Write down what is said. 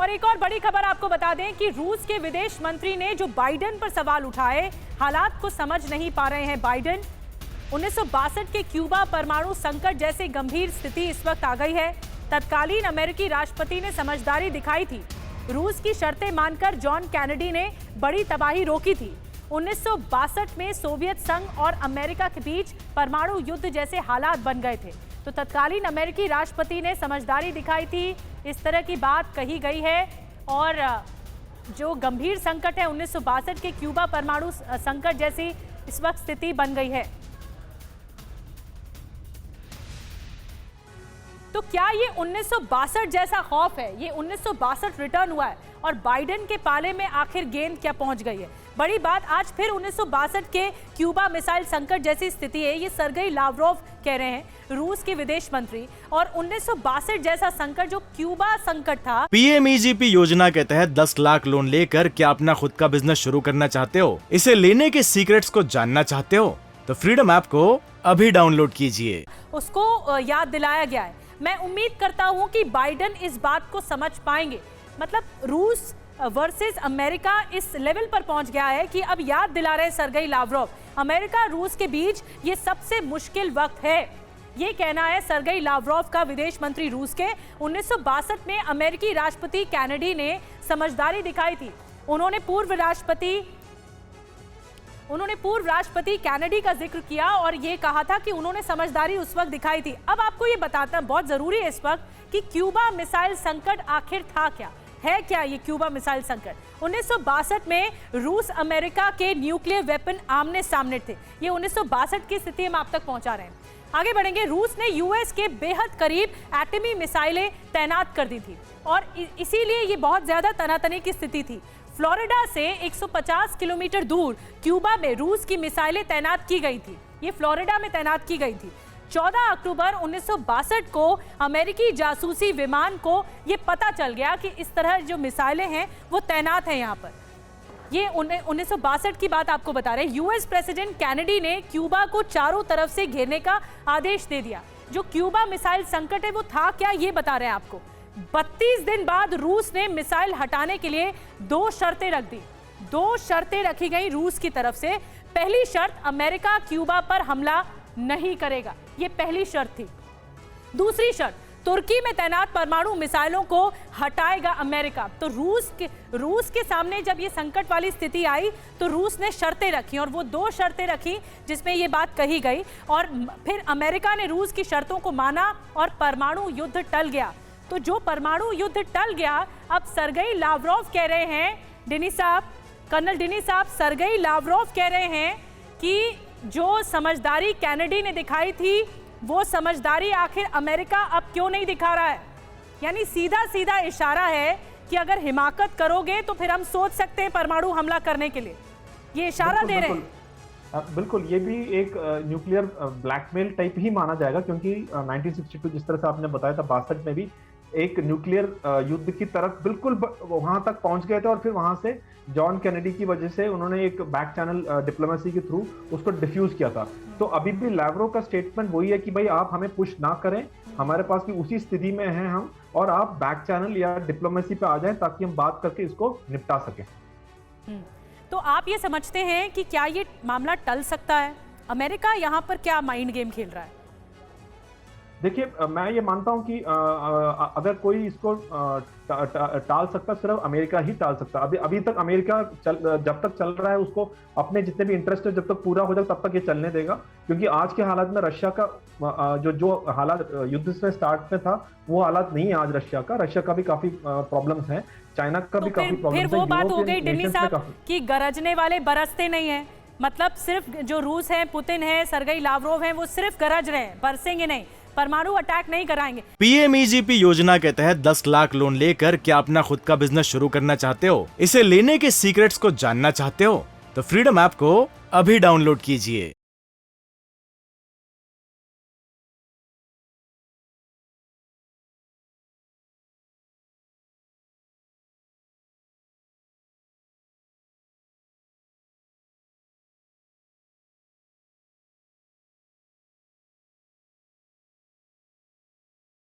और एक और बड़ी खबर आपको बता दें कि रूस के विदेश मंत्री ने जो बाइडेन पर सवाल उठाए, हालात को समझ नहीं पा रहे हैं बाइडेन। 1962 के क्यूबा परमाणु संकट जैसी गंभीर स्थिति इस वक्त आ गई है। तत्कालीन अमेरिकी राष्ट्रपति ने समझदारी दिखाई थी। रूस की शर्तें मानकर जॉन कैनेडी ने बड़ी तबाही रोकी थी। 1962 में सोवियत संघ और अमेरिका के बीच परमाणु युद्ध जैसे हालात बन गए थे, तो तत्कालीन अमेरिकी राष्ट्रपति ने समझदारी दिखाई थी, इस तरह की बात कही गई है। और जो गंभीर संकट है 1962 के क्यूबा परमाणु संकट जैसी इस वक्त स्थिति बन गई है। तो क्या ये 1962 जैसा खौफ है? ये 1962 रिटर्न हुआ है और बाइडेन के पाले में आखिर गेंद क्या पहुंच गई है? बड़ी बात, आज फिर 1962 के क्यूबा मिसाइल संकट जैसी स्थिति है, ये सर्गेई लावरोव कह रहे हैं, रूस के विदेश मंत्री। और 1962 जैसा संकट जो क्यूबा संकट था। PMEGP योजना के तहत 10 लाख लोन लेकर क्या अपना खुद का बिजनेस शुरू करना चाहते हो? इसे लेने के सीक्रेट्स को जानना चाहते हो? तो फ्रीडम ऐप को अभी डाउनलोड कीजिए। उसको याद दिलाया गया है। मैं उम्मीद करता हूं कि बाइडेन इस बात को समझ पाएंगे। मतलब रूस वर्सेस अमेरिका इस लेवल पर पहुंच गया है कि अब याद दिला रहे हैं सर्गेई लावरोव, अमेरिका रूस के बीच ये सबसे मुश्किल वक्त है। ये कहना है सर्गेई लावरोव का, विदेश मंत्री रूस के। 1962 में अमेरिकी राष्ट्रपति कैनेडी ने समझदारी दिखाई थी। उन्होंने पूर्व राष्ट्रपति कैनेडी का जिक्र किया और ये कहा था कि उन्होंने समझदारी उस वक्त दिखाई थी। अब आपको ये बताना बहुत जरूरी है इस वक्त कि क्यूबा मिसाइल संकट आखिर था क्या, है क्या ये क्यूबा मिसाइल संकट? 1962 में रूस अमेरिका के न्यूक्लियर वेपन आमने सामने थे। ये 1962 की स्थिति हम आप तक पहुंचा रहे हैं। आगे बढ़ेंगे। रूस ने यूएस के बेहद करीब एटमी मिसाइलें तैनात कर दी थी और इसीलिए ये बहुत ज्यादा तनातनी की स्थिति थी। फ्लोरिडा से 150 किलोमीटर दूर क्यूबा में रूस की मिसाइलें तैनात की गई थी। ये फ्लोरिडा में तैनात की गई थी। 14 अक्टूबर 1962 को अमेरिकी जासूसी विमान को ये पता चल गया कि इस तरह जो मिसाइलें हैं वो तैनात हैं यहाँ पर। ये 1962 की बात आपको बता रहे हैं। यूएस प्रेसिडेंट कैनेडी ने क्यूबा को चारों तरफ से घेरने का आदेश दे दिया। जो क्यूबा मिसाइल संकट है वो था क्या, ये बता रहे हैं आपको। 32 दिन बाद रूस ने मिसाइल हटाने के लिए 2 शर्तें रख दी। 2 शर्तें रखी गई रूस की तरफ से। पहली शर्त, अमेरिका क्यूबा पर हमला नहीं करेगा, ये पहली शर्त थी। दूसरी शर्त, तुर्की में तैनात परमाणु मिसाइलों को हटाएगा अमेरिका। तो रूस के सामने जब ये संकट वाली स्थिति आई तो रूस ने शर्तें रखी और वो 2 शर्तें रखी जिसमें ये बात कही गई। और फिर अमेरिका ने रूस की शर्तों को माना और परमाणु युद्ध टल गया। तो जो परमाणु युद्ध टल गया, अब सर्गेई लावरोव कह रहे हैं, कर्नल डिनी साहब, सर्गेई लावरोव कह रहे हैं कि जो समझदारी कैनेडी ने दिखाई थी वो समझदारी आखिर अमेरिका अब क्यों नहीं दिखा रहा है। यानी सीधा सीधा इशारा है कि अगर हिमाकत करोगे तो फिर हम सोच सकते हैं परमाणु हमला करने के लिए। ये इशारा दे रहे हैं। बिल्कुल, ये भी एक न्यूक्लियर ब्लैकमेल टाइप ही माना जाएगा, क्योंकि 1962 जिस तरह से आपने बताया था, 62 में भी एक न्यूक्लियर युद्ध की तरफ बिल्कुल वहां तक पहुंच गए थे और फिर वहां से जॉन कैनेडी की वजह से उन्होंने एक बैक चैनल डिप्लोमेसी के थ्रू उसको डिफ्यूज किया था। तो अभी भी लावरोव का स्टेटमेंट वही है कि भाई आप हमें पुश ना करें, हमारे पास भी उसी स्थिति में हैं हम, और आप बैक चैनल या डिप्लोमेसी पे आ जाएं ताकि हम बात करके इसको निपटा सकें। तो आप ये समझते हैं कि क्या ये मामला टल सकता है? अमेरिका यहाँ पर क्या माइंड गेम खेल रहा है? देखिए, मैं ये मानता हूं कि अगर कोई इसको टाल सकता, सिर्फ अमेरिका ही टाल सकता। अभी तक अमेरिका जब तक चल रहा है उसको अपने जितने भी इंटरेस्ट है जब तक पूरा हो जाए तब तक ये चलने देगा, क्योंकि आज के हालात में रशिया का जो हालात युद्ध से स्टार्ट में था वो हालात नहीं है आज रशिया का। रशिया का भी काफी प्रॉब्लम्स हैं, चाइना का भी काफी प्रॉब्लम्स है। फिर वो बात हो गई डिनी साहब कि गरजने वाले बरसते नहीं है। मतलब सिर्फ जो रूस है, पुतिन है, सर्गेई लावरोव है, वो सिर्फ गरज रहे हैं, बरसेंगे नहीं, परमाणु अटैक नहीं कराएंगे। PMEGP योजना के तहत 10 लाख लोन लेकर क्या अपना खुद का बिजनेस शुरू करना चाहते हो? इसे लेने के सीक्रेट्स को जानना चाहते हो? तो फ्रीडम ऐप को अभी डाउनलोड कीजिए।